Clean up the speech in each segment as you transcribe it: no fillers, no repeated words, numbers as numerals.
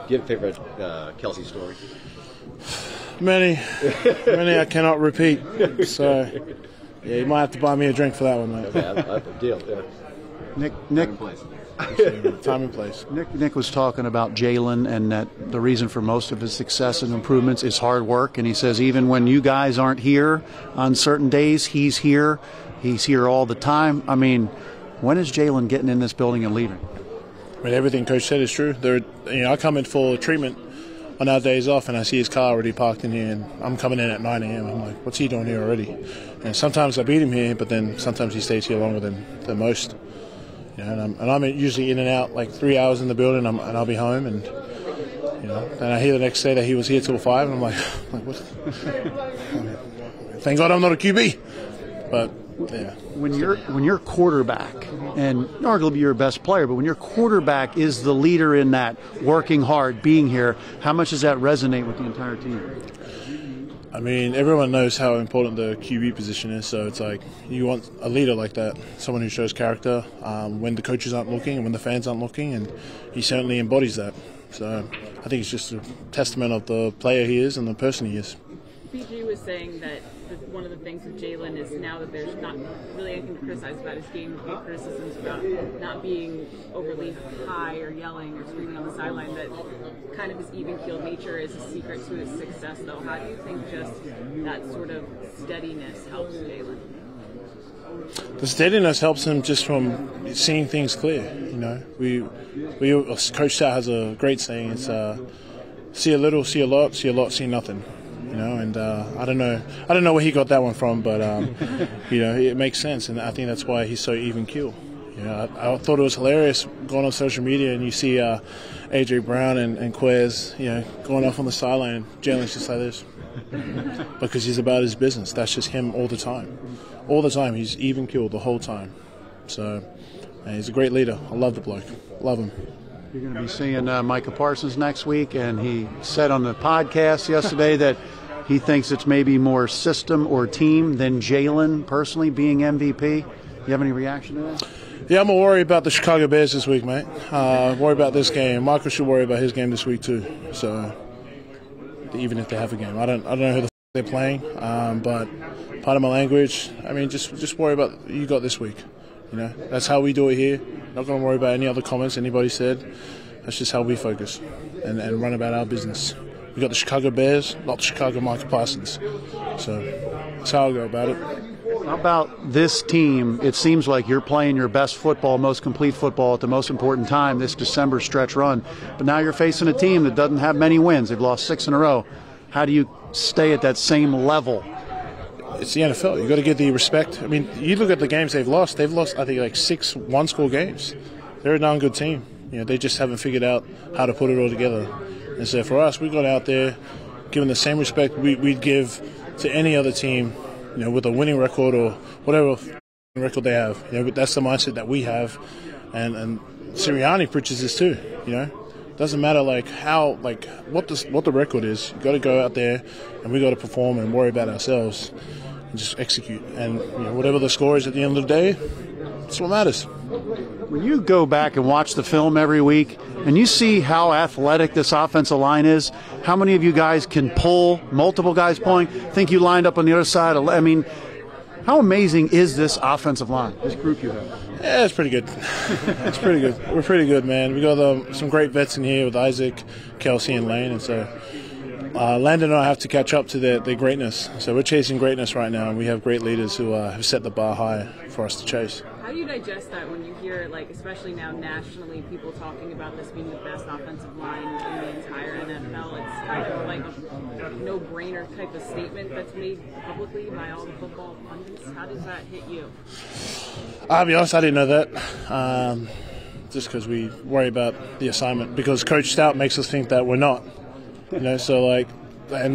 Give a favorite Kelsey story. Many I cannot repeat. So, yeah, you might have to buy me a drink for that one, mate. Okay, deal. Yeah. Nick, Time and place. Nick was talking about Jalen and that the reason for most of his success and improvements is hard work. And he says even when you guys aren't here on certain days, he's here. He's here all the time. I mean, when is Jalen getting in this building and leaving? I mean, everything Coach said is true. I come in for treatment on our days off, and I see his car already parked in here, and I'm coming in at 9 a.m. I'm like, what's he doing here already? And sometimes I beat him here, but then sometimes he stays here longer than most. And I'm usually in and out like 3 hours in the building, and I'll be home, and then I hear the next day that he was here till 5, and I'm like what? Thank God I'm not a QB. But yeah. When you're quarterback, and arguably your best player, but when your quarterback is the leader in that, working hard, being here, how much does that resonate with the entire team? I mean, everyone knows how important the QB position is, so it's like you want a leader like that, someone who shows character when the coaches aren't looking and when the fans aren't looking, and he certainly embodies that. So I think it's just a testament of the player he is and the person he is. BG was saying that one of the things with Jalen is now that there's not really anything to criticize about his game, criticisms about not being overly high or yelling or screaming on the sideline, that kind of his even-keeled nature is a secret to his success, though. How do you think just that sort of steadiness helps Jalen? The steadiness helps him just from seeing things clear. Coach Stout has a great saying. It's see a little, see a lot, see nothing. And I don't know where he got that one from, but it makes sense, and I think that's why he's so even keel. I thought it was hilarious going on social media and you see AJ Brown and Quez, going off on the sideline, and Jalen's just like this because he's about his business. That's just him all the time. All the time, he's even keel the whole time. So he's a great leader. I love the bloke. Love him. You're going to be seeing Micah Parsons next week, and he said on the podcast yesterday that he thinks it's maybe more system or team than Jalen personally being MVP. You have any reaction to that? Yeah, I'm worried about the Chicago Bears this week, mate. Worry about this game. Michael should worry about his game this week too. So even if they have a game, I don't know who the they're playing, but part of my language. I mean, just worry about what you got this week. That's how we do it here. Not going to worry about any other comments anybody said. That's just how we focus and run about our business. We got the Chicago Bears, not the Chicago Micah Parsons. So that's how I go about it. How about this team? It seems like you're playing your best football, most complete football at the most important time, this December stretch run. But now you're facing a team that doesn't have many wins. They've lost 6 in a row. How do you stay at that same level? It's the NFL. You've got to give the respect. I mean, you look at the games they've lost. They've lost, I think, like 6 one-score games. They're a darn good team. They just haven't figured out how to put it all together. And so for us, we got out there, given the same respect we'd give to any other team, with a winning record or whatever record they have. That's the mindset that we have, and Sirianni preaches this too. Doesn't matter what the record is. You got to go out there, and we got to perform and worry about ourselves and just execute. And whatever the score is at the end of the day, that's what matters. When you go back and watch the film every week and you see how athletic this offensive line is, how many of you guys can pull, multiple guys pulling, think you lined up on the other side? I mean, how amazing is this offensive line, this group you have? Yeah, it's pretty good. It's pretty good. We're pretty good, man. We got some great vets in here with Isaac, Kelsey, and Lane. And so Landon and I have to catch up to their greatness. So we're chasing greatness right now, and we have great leaders who have set the bar high for us to chase. How do you digest that when you hear, especially now nationally, people talking about this being the best offensive line in the entire NFL? It's kind of like a no-brainer type of statement that's made publicly by all the football pundits. How does that hit you? I'll be honest, I didn't know that. Just because we worry about the assignment. Because Coach Stout makes us think that we're not. And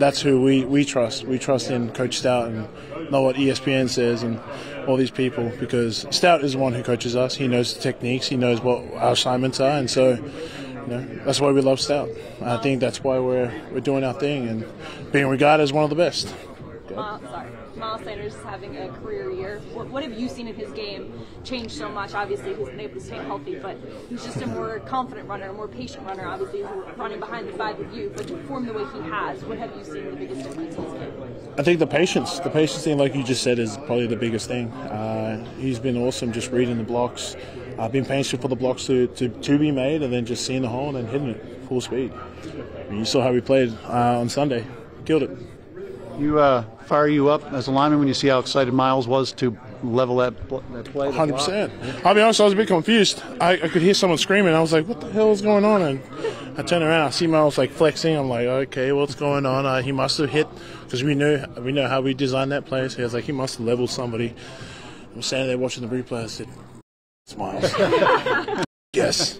that's who we trust. We trust in Coach Stout and not what ESPN says and all these people, because Stout is the one who coaches us. He knows the techniques. He knows what our assignments are, and so that's why we love Stout. I think that's why we're doing our thing and being regarded as one of the best. Sorry. Miles Sanders is having a career year. What have you seen in his game change so much? Obviously, he's been able to stay healthy, but he's just a more confident runner, a more patient runner. Obviously, he's running behind the 5 with you, but to perform the way he has, what have you seen the biggest difference in his game? I think the patience thing, like you just said, is probably the biggest thing. He's been awesome just reading the blocks, being patient for the blocks to be made, and then just seeing the hole and then hitting it full speed. I mean, you saw how we played on Sunday. Killed it. You fire you up as a lineman when you see how excited Miles was to level that play? 100%. I'll be honest, I was a bit confused. I could hear someone screaming. I was like, what the hell is going on? And I turn around, I see Miles like flexing. I'm like, okay, what's going on? He must have hit, because we know how we designed that play. So he was like, he must have leveled somebody. I'm standing there watching the replay. I said, it's Miles. Yes.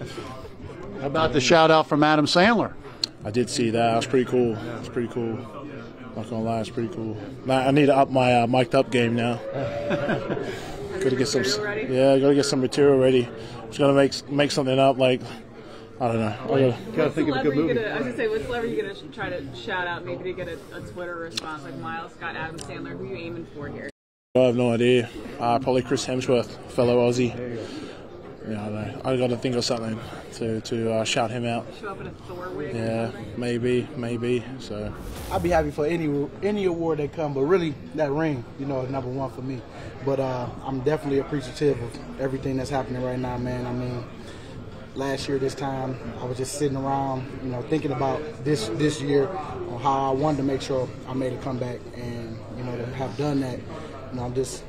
How about the shout out from Adam Sandler? I did see that. It was pretty cool. It's pretty cool. Not gonna lie, it's pretty cool. I need to up my mic'd up game now. Gotta get some. Yeah, gotta get some material ready. Just gonna make something up. Like, I don't know. Gotta think of a good movie. I was gonna say, what celebrity are you gonna try to shout out, maybe to get a Twitter response like Miles, Scott, Adam Sandler? Who are you aiming for here? I have no idea. Probably Chris Hemsworth, fellow Aussie. Yeah, I know. I got to think of something to shout him out. Show up in a Thor wig. Yeah, maybe. So I'd be happy for any award that come, but really that ring, is number one for me. But I'm definitely appreciative of everything that's happening right now, man. I mean, last year this time I was just sitting around, thinking about this year, on how I wanted to make sure I made a comeback, and to have done that, I'm just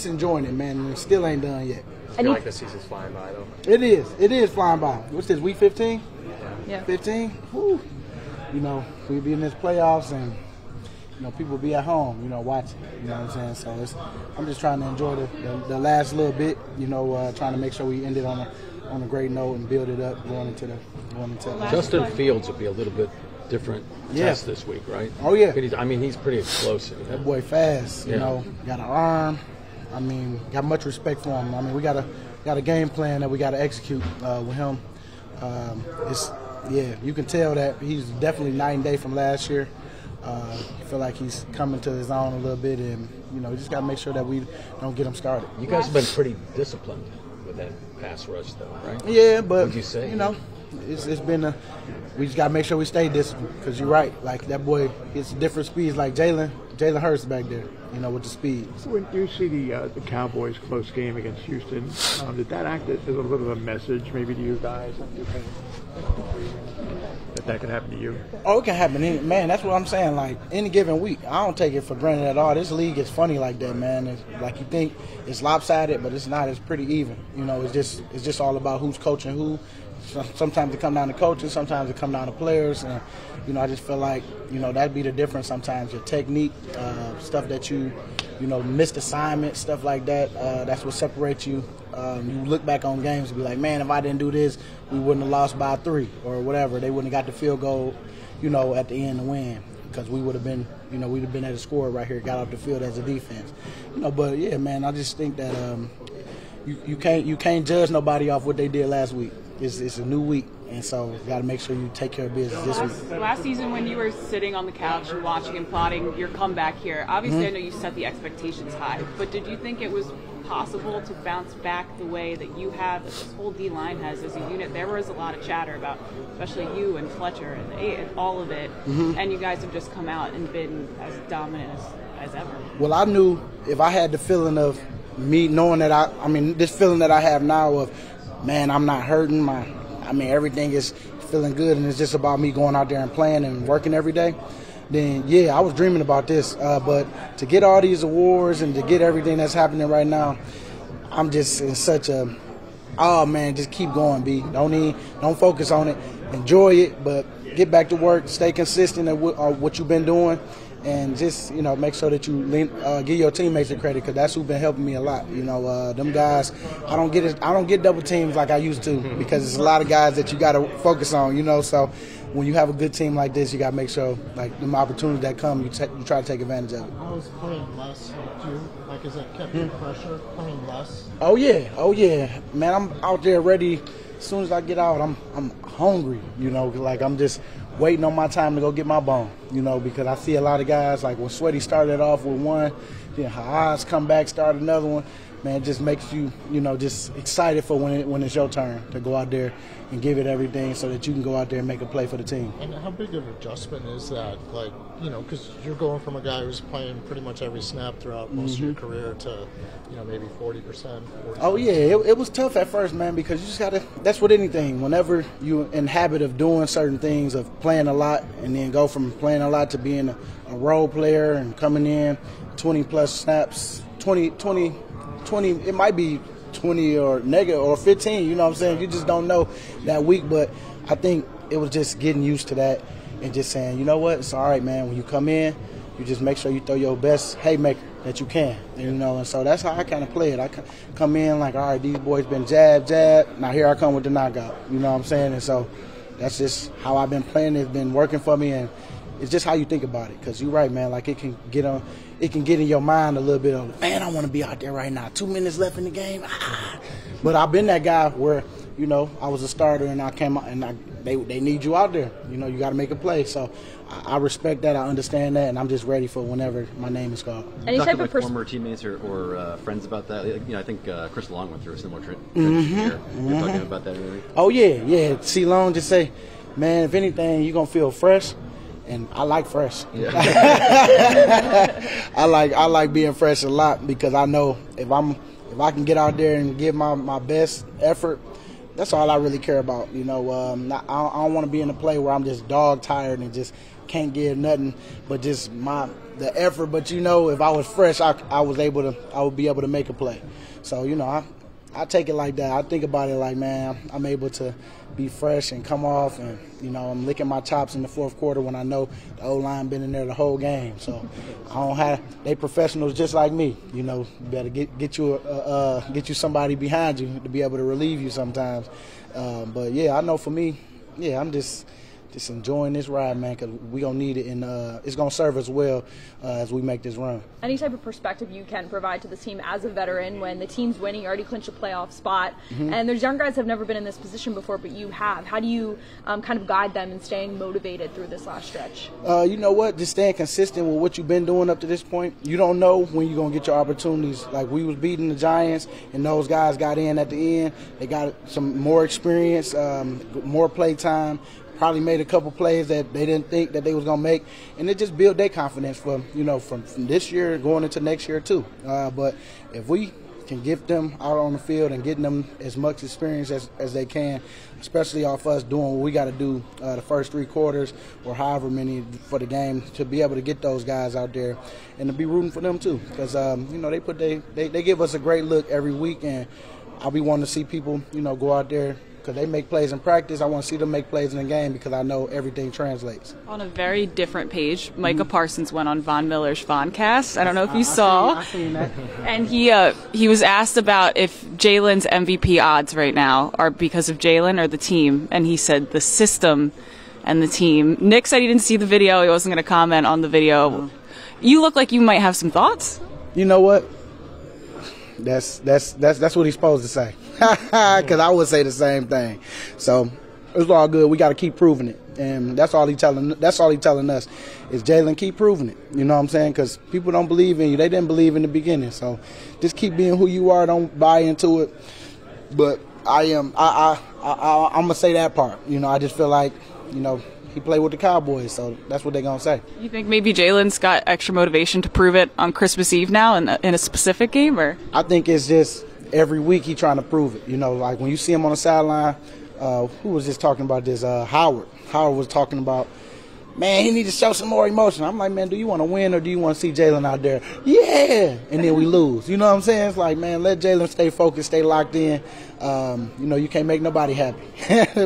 enjoying it, man. And it still ain't done yet. I feel like the season's flying by, though. It is flying by. What's this, week 15? Yeah. 15? Woo. We'll be in this playoffs, and, people be at home, watching. You know what I'm saying? So I'm just trying to enjoy the last little bit, trying to make sure we end it on a great note and build it up going into the Justin Fields will be a little bit different test this week, right? Oh, yeah. He's pretty explosive. That boy fast, Yeah. got an arm. Got much respect for him. We got a game plan that we got to execute with him. You can tell that he's definitely night and day from last year. I feel like he's coming to his own a little bit, and we just got to make sure that we don't get him started. You guys have been pretty disciplined with that pass rush, though, right? Yeah, but What'd you say? It's been we just got to make sure we stay disciplined, because you're right. Like, that boy, it's different speeds, like Jalen Hurts back there, with the speed. So when you see the Cowboys' close game against Houston, did that act as a little bit of a message maybe to you guys that could happen to you? Oh, it can happen. Man, that's what I'm saying. Like, any given week, I don't take it for granted at all. This league is funny like that, man. It's like, you think it's lopsided, but it's not. It's pretty even. It's just all about who's coaching who. Sometimes it come down to coaches, sometimes it come down to players, and I just feel like that'd be the difference. Sometimes your technique, stuff that you missed assignment, stuff like that. That's what separates you. You look back on games and be like, man, if I didn't do this, we wouldn't have lost by 3 or whatever. They wouldn't have got the field goal, at the end to win, because we would have been, we'd have been at a score right here, got off the field as a defense. But yeah, man, I just think that you can't judge nobody off what they did last week. It's a new week, and so you got to make sure you take care of business this week. Last season, when you were sitting on the couch and watching and plotting your comeback here, obviously I know you set the expectations high, but did you think it was possible to bounce back the way that you have, that this whole D-line has as a unit? There was a lot of chatter about, especially you and Fletcher and all of it, and you guys have just come out and been as dominant as ever. Well, I knew if I had the feeling of me knowing that this feeling that I have now of, man, I'm not hurting. Everything is feeling good, and it's just about me going out there and playing and working every day. Then, yeah, I was dreaming about this. But to get all these awards and to get everything that's happening right now, I'm just in such a, oh, man, just keep going, B. Don't focus on it. Enjoy it, but get back to work. Stay consistent at what you've been doing. And just, make sure that you give your teammates the credit, because that's who's been helping me a lot. Them guys, I don't get double teams like I used to, because there's a lot of guys that you got to focus on, So when you have a good team like this, you got to make sure, like, them opportunities that come, you try to take advantage of it. How is playing less too? Is it kept you pressure playing less? Oh yeah, man, I'm out there ready as soon as I get out, I'm hungry, you know, like I'm just waiting on my time to go get my bone, you know, because I see a lot of guys, like when Sweaty started off with one, then Haas come back, start another one. Man, it just makes you, you know, just excited for when it's your turn to go out there and give it everything so that you can go out there and make a play for the team. And how big of an adjustment is that? Like, you know, because you're going from a guy who's playing pretty much every snap throughout most of your career to, you know, maybe 40%. Oh, yeah, it was tough at first, man, because you just got to – that's with anything. Whenever you're in habit of doing certain things, of playing a lot, and then go from playing a lot to being a role player and coming in 20-plus snaps, 20, it might be 20 or negative or 15, you know what I'm saying? You just don't know that week, but I think it was just getting used to that and just saying, you know what, it's all right, man. When you come in, you just make sure you throw your best haymaker that you can, you know, and so that's how I kind of play it. I come in like, all right, these boys been jab, now here I come with the knockout, you know what I'm saying? And so that's just how I've been playing. It's been working for me, and it's just how you think about it, because you're right, man, like it can get in your mind a little bit of, man, I want to be out there right now. 2 minutes left in the game. But I've been that guy where, you know, I was a starter and I came out and they need you out there. You know, you got to make a play. So I respect that. I understand that, and I'm just ready for whenever my name is called. You talk with former teammates or friends about that. You know, I think Chris Long went through a similar transition here. You're talking about that, really? Oh yeah. See Long just say, man, if anything, you're gonna feel fresh. And I like fresh. Yeah. I like being fresh a lot, because I know if I can get out there and give my best effort, that's all I really care about. You know, I don't want to be in a play where I'm just dog tired and just can't give nothing but just the effort. But you know, if I was fresh, I would be able to make a play. So you know, I take it like that. I think about it like, man, I'm able to be fresh and come off, and you know, I'm licking my chops in the fourth quarter when I know the O-line been in there the whole game. So they professionals just like me. You know, you better get you somebody behind you to be able to relieve you sometimes. But yeah, I know for me, yeah, I'm just enjoying this ride, man, because we're going to need it, and it's going to serve us well as we make this run. Any type of perspective you can provide to this team as a veteran when the team's winning, you already clinched a playoff spot, and there's young guys who have never been in this position before, but you have. How do you kind of guide them in staying motivated through this last stretch? You know what? Just staying consistent with what you've been doing up to this point. You don't know when you're going to get your opportunities. Like, we was beating the Giants, and those guys got in at the end. They got some more experience, more play time. Probably made a couple plays that they didn't think that they was gonna make, and it just built their confidence from this year going into next year too. But if we can get them out on the field and getting them as much experience as they can, especially off us doing what we got to do the first 3 quarters or however many for the game, to be able to get those guys out there and to be rooting for them too, because you know, they give us a great look every week, and I'll be wanting to see people, you know, go out there. Because they make plays in practice, I want to see them make plays in the game, because I know everything translates. On a very different page, Micah Parsons went on Von Miller's Voncast. I don't know if you saw. I seen that. And he was asked about if Jalen's MVP odds right now are because of Jalen or the team, and he said the system and the team. Nick said he didn't see the video. He wasn't going to comment on the video. You look like you might have some thoughts. You know what? That's what he's supposed to say. Because I would say the same thing. So it's all good. We got to keep proving it, and that's all he telling us is, Jalen, keep proving it. You know what I'm saying? Because people don't believe in you. They didn't believe in the beginning. So just keep being who you are. Don't buy into it. But I'm gonna say that part. You know, I just feel like, you know, he played with the Cowboys, so that's what they're going to say. You think maybe Jalen's got extra motivation to prove it on Christmas Eve now in a specific game? Or I think it's just every week he's trying to prove it. You know, like when you see him on the sideline, who was just talking about this? Howard. Howard was talking about, man, he needs to show some more emotion. I'm like, man, do you want to win or do you want to see Jalen out there? Yeah! And then we lose. You know what I'm saying? It's like, man, let Jalen stay focused, stay locked in. You know, you can't make nobody happy.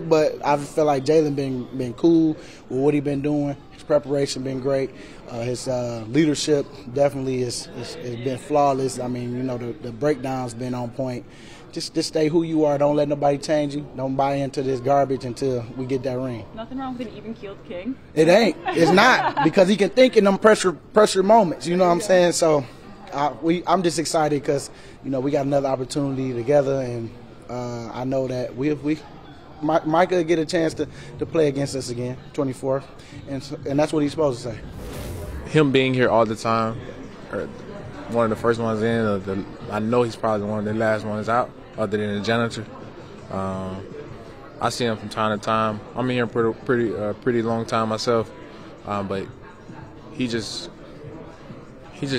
But I feel like Jalen been cool with what he been doing. His preparation been great. His leadership definitely has been flawless. I mean, you know, the breakdown's been on point. Just stay who you are. Don't let nobody change you. Don't buy into this garbage until we get that ring. Nothing wrong with an even-keeled king. It ain't. It's not, because he can think in them pressure moments. You know what I'm saying? So I'm just excited because, you know, we got another opportunity together, and I know that we Micah will get a chance to play against us again, 24th, and that's what he's supposed to say. Him being here all the time, or one of the first ones in, I know he's probably one of the last ones out, other than the janitor. I see him from time to time. I'm in here pretty long time myself, but he just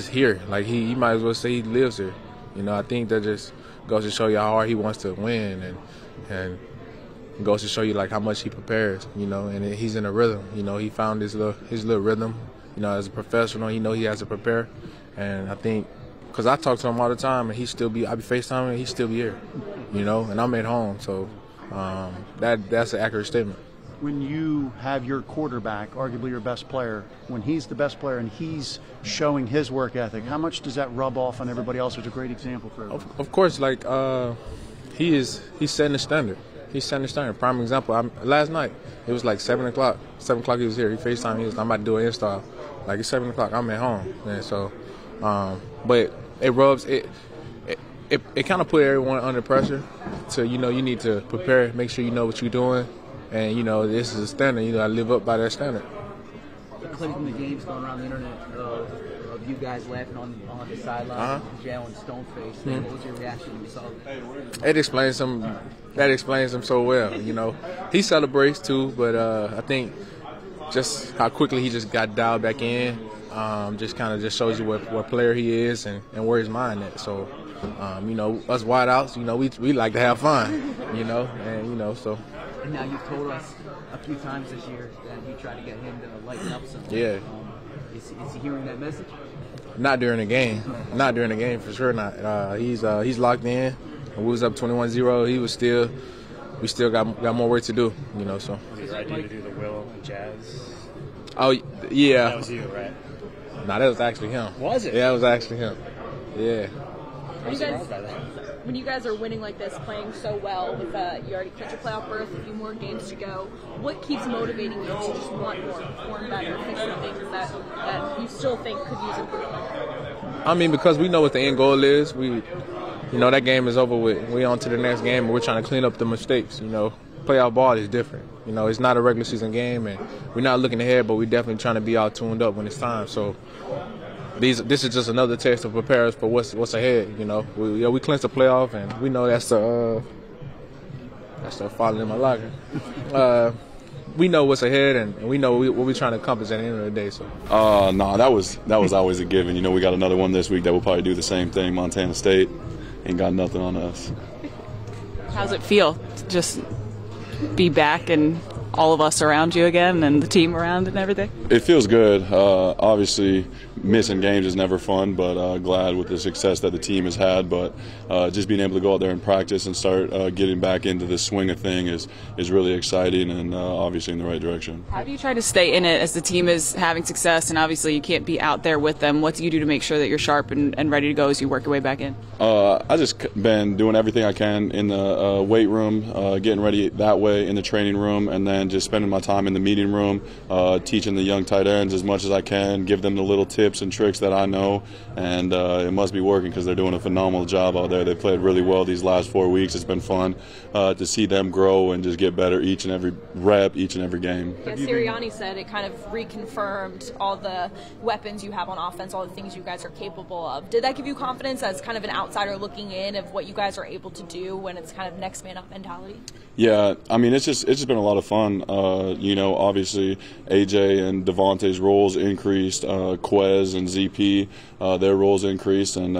here. Like he might as well say he lives here. You know, I think that just goes to show you how hard he wants to win, and goes to show you like how much he prepares. You know, and he's in a rhythm. You know, he found his little rhythm. You know, as a professional, he has to prepare, and I think because I talk to him all the time, and I be FaceTiming, and he still be here. You know, and I'm at home, so that's an accurate statement. When you have your quarterback, arguably your best player, when he's the best player and he's showing his work ethic, how much does that rub off on everybody else? It's a great example for everybody. Of course, like he's setting the standard. He's setting the standard. Prime example. Last night it was like 7 o'clock. 7 o'clock he was here. He FaceTime. I'm about to do an install. Like it's 7 o'clock. I'm at home, and so, but it rubs it. It kind of put everyone under pressure. So you need to prepare, make sure you know what you're doing. And, this is a standard. I live up by that standard. The clip from the games going around the internet of you guys laughing on the sideline, Jalen Stoneface. Mm-hmm. What was your reaction when you saw that? It explains him. That explains him so well. He celebrates too, but I think just how quickly he just got dialed back in, just kind of just shows you what player he is and where his mind at. So, us wideouts, we like to have fun, and so. And now you've told us a few times this year that you try to get him to lighten up some. Yeah. Is he hearing that message? Not during the game. Not during the game, for sure not. He's locked in. When we was up 21-0, we still got more work to do, so. Was it right to do the Will and Jazz? Oh, yeah. That was you, right? No, that was actually him. Was it? Yeah, it was actually him. Yeah. When you guys are winning like this, playing so well, with you already clinched your playoff berth, a few more games to go, what keeps motivating you to just want more, perform better, fix the things that you still think could use improvement? Because we know what the end goal is. That game is over with. We on to the next game, and we're trying to clean up the mistakes. Playoff ball is different. It's not a regular season game, and we're not looking ahead, but we're definitely trying to be all tuned up when it's time. So. This is just another test to prepare us for what's ahead. We clinched the playoff, and we know that's the falling in my locker. We know what's ahead, and we know what we're trying to accomplish at the end of the day. So. That was always a given. We got another one this week that will probably do the same thing. Montana State ain't got nothing on us. How's it feel to just be back and all of us around you again and the team around and everything? It feels good. Obviously, missing games is never fun, but glad with the success that the team has had. But just being able to go out there and practice and start getting back into the swing of thing is really exciting and obviously in the right direction. How do you try to stay in it as the team is having success and obviously you can't be out there with them? What do you do to make sure that you're sharp and ready to go as you work your way back in? I just been doing everything I can in the weight room, getting ready that way in the training room, and then just spending my time in the meeting room, teaching the young tight ends as much as I can, give them the little tips and tricks that I know, and it must be working because they're doing a phenomenal job out there. They played really well these last 4 weeks. It's been fun to see them grow and just get better each and every rep, each and every game. Yeah, Sirianni said it kind of reconfirmed all the weapons you have on offense, all the things you guys are capable of. Did that give you confidence as kind of an outsider looking in of what you guys are able to do when it's kind of next man up mentality? Yeah, it's just been a lot of fun. Obviously AJ and Devontae's roles increased, Quez and ZP, their roles increased, and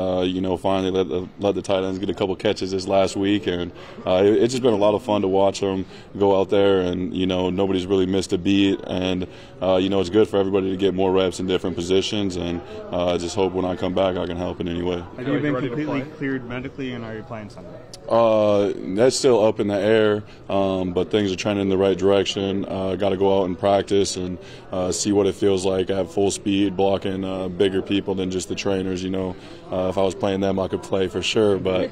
finally let the tight ends get a couple catches this last week, and it's just been a lot of fun to watch them go out there, and nobody's really missed a beat, and it's good for everybody to get more reps in different positions, and I just hope when I come back I can help in any way. Have you been completely cleared medically, and are you playing Sunday? That's still up in the air, but things are trending in the right direction. Got to go out and practice and see what it feels like at full speed, blocking bigger people than just the trainers. If I was playing them, I could play for sure, but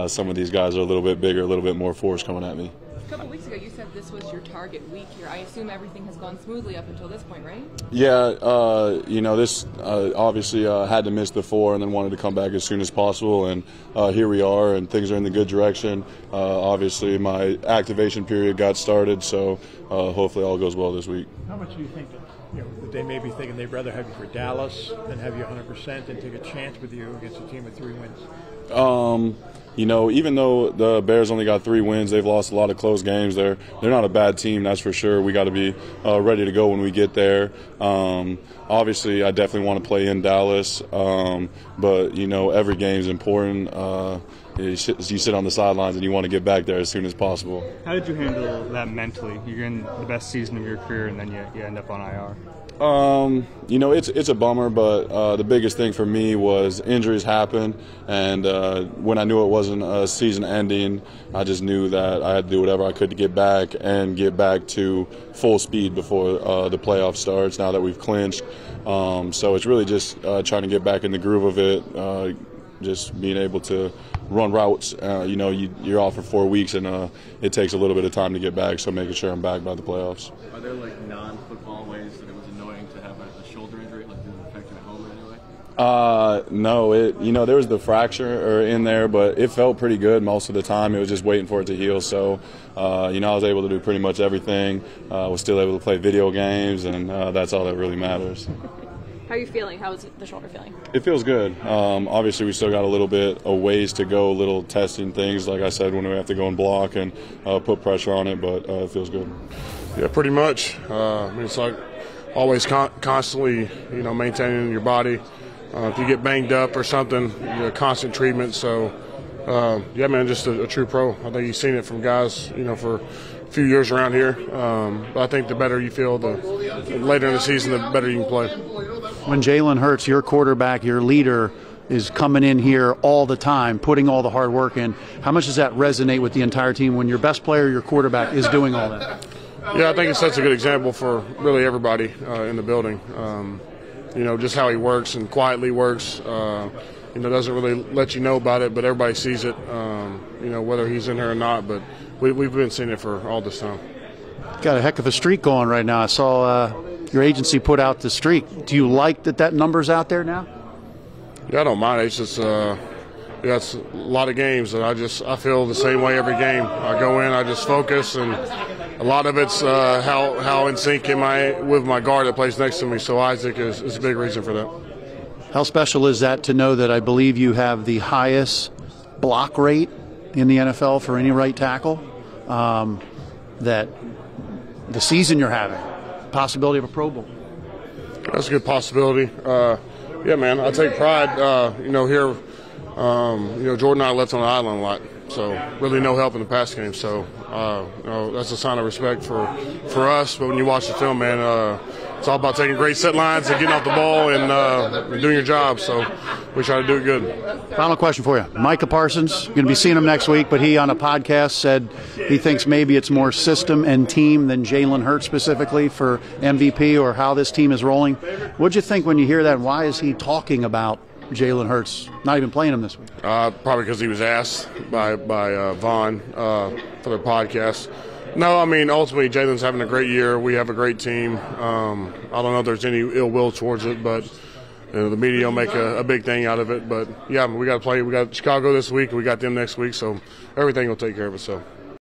some of these guys are a little bit bigger, a little bit more force coming at me. A couple weeks ago, you said this was your target week here. I assume everything has gone smoothly up until this point, right? Yeah, this obviously had to miss the 4 and then wanted to come back as soon as possible, and here we are, and things are in the good direction. Obviously, my activation period got started, so hopefully all goes well this week. How much do you think that they may be thinking they'd rather have you for Dallas than have you 100% and take a chance with you against a team with 3 wins? Even though the Bears only got 3 wins, they've lost a lot of close games. They're not a bad team, that's for sure. We got to be ready to go when we get there. Obviously, I definitely want to play in Dallas, but every game is important. You sit on the sidelines and you want to get back there as soon as possible. How did you handle that mentally? You're in the best season of your career, and then you end up on IR. It's a bummer, but the biggest thing for me was injuries happen, and when I knew it wasn't a season ending, I just knew that I had to do whatever I could to get back to full speed before the playoff starts, now that we've clinched. So it's really just trying to get back in the groove of it, just being able to run routes. You're off for 4 weeks, and it takes a little bit of time to get back, so making sure I'm back by the playoffs. Are there non-football ways that it was annoying to have a shoulder injury? Did it affect you at home in any way? No. There was the fracture in there, but it felt pretty good most of the time. It was just waiting for it to heal. So, I was able to do pretty much everything. Was still able to play video games, and that's all that really matters. How are you feeling? How is the shoulder feeling? It feels good. Obviously, we still got a little bit of ways to go, little testing things, like I said, when we have to go and block and put pressure on it, but it feels good. Yeah, pretty much. It's like always constantly, maintaining your body. If you get banged up or something, constant treatment. So, just a true pro. I think you've seen it from guys, for a few years around here. But I think the better you feel, the later in the season, the better you can play. When Jalen Hurts, your quarterback, your leader, is coming in here all the time, putting all the hard work in, how much does that resonate with the entire team when your best player, your quarterback, is doing all that? Yeah, I think it sets a good example for really everybody in the building. Just how he works and quietly works. Doesn't really let you know about it, but everybody sees it, whether he's in here or not. But we've been seeing it for all this time. Got a heck of a streak going right now. I saw your agency put out the streak. Do you like that number's out there now? Yeah, I don't mind. It's just it's a lot of games, and I feel the same way every game. I go in, I just focus, and a lot of it's how in sync am I with my guard that plays next to me. So Isaac is a big reason for that. How special is that to know that I believe you have the highest block rate in the NFL for any right tackle? That the season you're having, possibility of a Pro Bowl. That's a good possibility. Yeah, man, I take pride. Here, Jordan and I left on the island a lot, so really no help in the pass game. So that's a sign of respect for us. But when you watch the film, man, it's all about taking great set lines and getting off the ball and doing your job. So we try to do it good. Final question for you. Micah Parsons, you're going to be seeing him next week, but he on a podcast said he thinks maybe it's more system and team than Jalen Hurts specifically for MVP or how this team is rolling. What'd you think when you hear that? And why is he talking about Jalen Hurts not even playing him this week? Probably because he was asked by Vaughn for the podcast. No, I mean, ultimately, Jalen's having a great year. We have a great team. I don't know if there's any ill will towards it, but the media will make a big thing out of it. But, yeah, we got to play. We got Chicago this week. We got them next week, so everything will take care of itself.